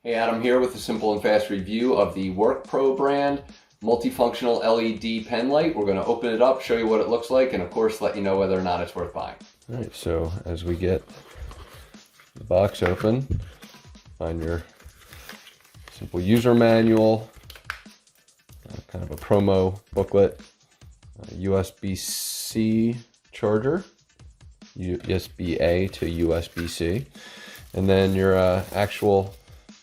Hey, Adam here with a simple and fast review of the WORKPRO brand multifunctional LED pen light. We're going to open it up, show you what it looks like, and of course let you know whether or not it's worth buying. All right, so as we get the box open, find your simple user manual, kind of a promo booklet, USB-C charger, USB-A to USB-C, and then your actual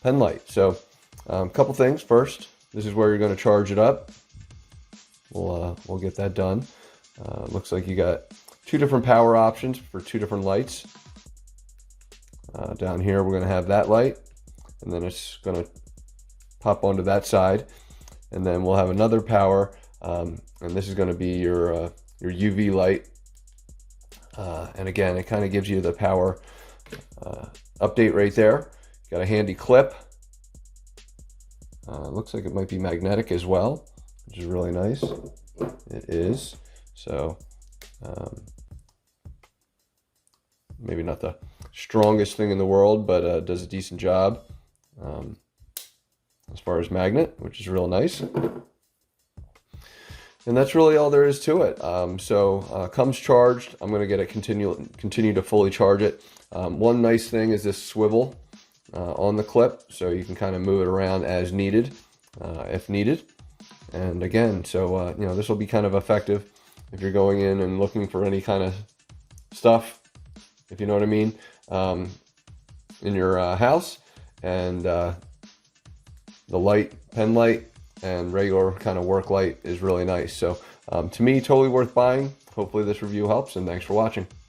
pen light. So a couple things. First, this is where you're going to charge it up. We'll get that done. Looks like you got two different power options for two different lights. Down here we're going to have that light, and then it's going to pop onto that side, and then we'll have another power, and this is going to be your UV light. And again, it kind of gives you the power update right there. Got a handy clip. Looks like it might be magnetic as well, which is really nice. It is. So maybe not the strongest thing in the world, but does a decent job as far as magnet, which is real nice. And that's really all there is to it. Comes charged. I'm going to get it continue to fully charge it. One nice thing is this swivel on the clip, so you can kind of move it around as needed, if needed. And again, so you know, this will be kind of effective if you're going in and looking for any kind of stuff, if you know what I mean, in your house. And the light, pen light, and regular kind of work light is really nice. So to me, totally worth buying. Hopefully this review helps, and thanks for watching.